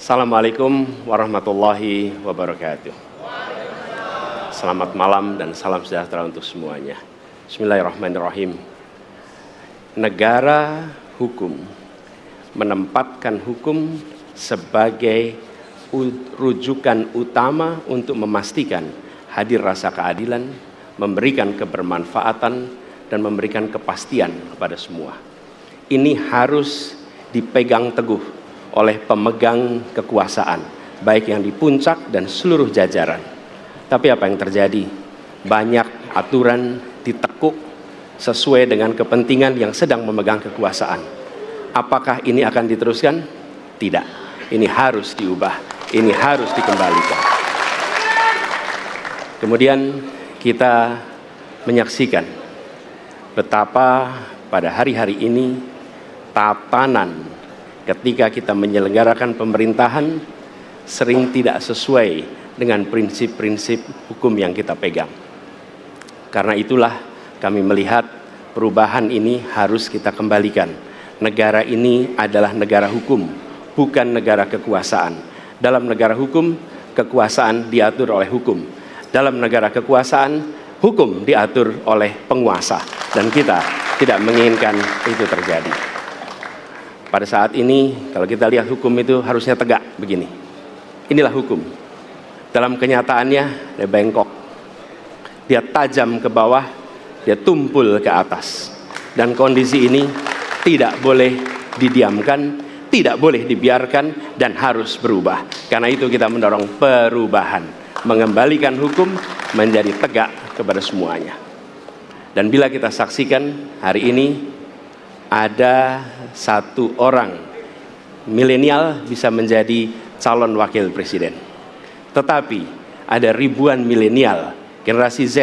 Assalamualaikum warahmatullahi wabarakatuh. Selamat malam dan salam sejahtera untuk semuanya. Bismillahirrahmanirrahim. Negara hukum menempatkan hukum sebagai rujukan utama untuk memastikan hadir rasa keadilan, memberikan kebermanfaatan, dan memberikan kepastian kepada semua. Ini harus dipegang teguh oleh pemegang kekuasaan, baik yang di puncak dan seluruh jajaran. Tapi apa yang terjadi? Banyak aturan ditekuk sesuai dengan kepentingan yang sedang memegang kekuasaan. Apakah ini akan diteruskan? Tidak. Ini harus diubah. Ini harus dikembalikan. Kemudian kita menyaksikan betapa pada hari-hari ini tatanan ketika kita menyelenggarakan pemerintahan sering tidak sesuai dengan prinsip-prinsip hukum yang kita pegang. Karena itulah kami melihat perubahan ini harus kita kembalikan. Negara ini adalah negara hukum, bukan negara kekuasaan. Dalam negara hukum, kekuasaan diatur oleh hukum. Dalam negara kekuasaan, hukum diatur oleh penguasa. Dan kita tidak menginginkan itu terjadi. Pada saat ini, kalau kita lihat hukum itu harusnya tegak begini. Inilah hukum. Dalam kenyataannya, dia bengkok. Dia tajam ke bawah, dia tumpul ke atas. Dan kondisi ini tidak boleh didiamkan, tidak boleh dibiarkan, dan harus berubah. Karena itu kita mendorong perubahan. Mengembalikan hukum menjadi tegak kepada semuanya. Dan bila kita saksikan hari ini, ada satu orang milenial bisa menjadi calon wakil presiden. Tetapi ada ribuan milenial, generasi Z,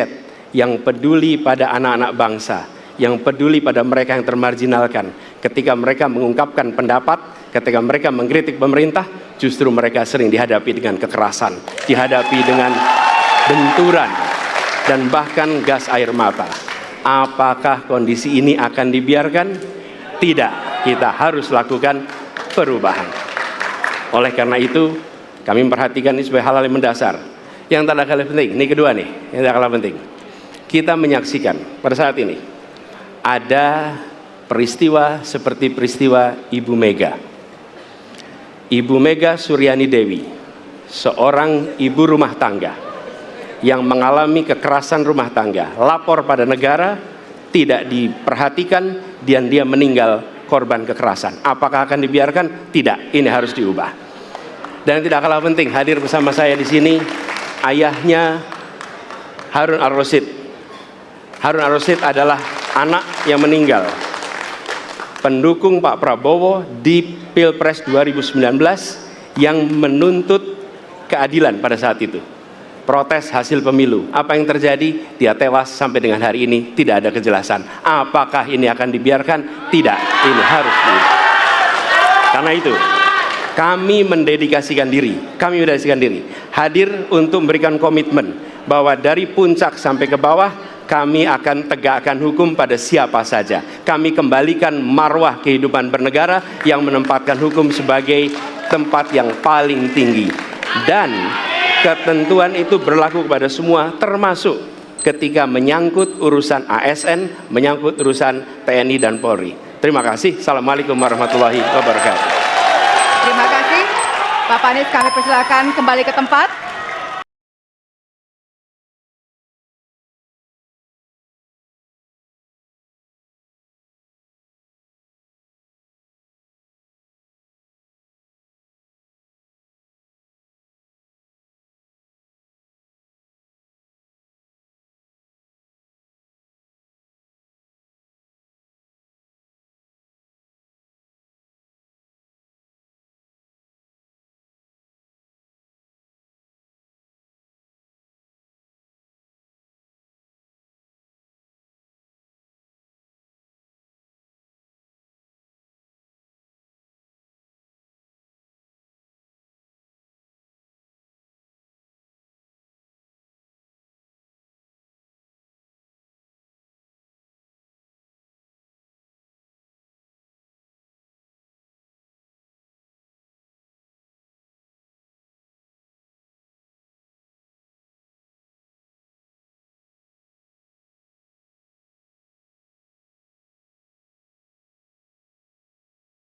yang peduli pada anak-anak bangsa, yang peduli pada mereka yang termarginalkan. Ketika mereka mengungkapkan pendapat, ketika mereka mengkritik pemerintah, justru mereka sering dihadapi dengan kekerasan, dihadapi dengan benturan, dan bahkan gas air mata. Apakah kondisi ini akan dibiarkan? Tidak, kita harus lakukan perubahan. Oleh karena itu, kami memperhatikan ini sebagai hal-hal yang mendasar. Yang tak kalah penting, ini kedua nih, yang tak kalah penting. Kita menyaksikan pada saat ini, ada peristiwa seperti peristiwa Ibu Mega. Ibu Mega Suryani Dewi, seorang ibu rumah tangga yang mengalami kekerasan rumah tangga, lapor pada negara, tidak diperhatikan, dan dia meninggal korban kekerasan. Apakah akan dibiarkan? Tidak, ini harus diubah. Dan tidak kalah penting, hadir bersama saya di sini ayahnya Harun Ar-Rasyid. Harun Ar-Rasyid adalah anak yang meninggal, pendukung Pak Prabowo di Pilpres 2019 yang menuntut keadilan pada saat itu. Protes hasil pemilu. Apa yang terjadi? Dia tewas sampai dengan hari ini tidak ada kejelasan. Apakah ini akan dibiarkan? Tidak. Ini harus diubah. Karena itu, kami mendedikasikan diri. Hadir untuk memberikan komitmen bahwa dari puncak sampai ke bawah, kami akan tegakkan hukum pada siapa saja. Kami kembalikan marwah kehidupan bernegara yang menempatkan hukum sebagai tempat yang paling tinggi. Dan ketentuan itu berlaku kepada semua, termasuk ketika menyangkut urusan ASN, menyangkut urusan TNI dan Polri. Terima kasih. Assalamualaikum warahmatullahi wabarakatuh. Terima kasih. Bapak Anies, kami persilakan kembali ke tempat.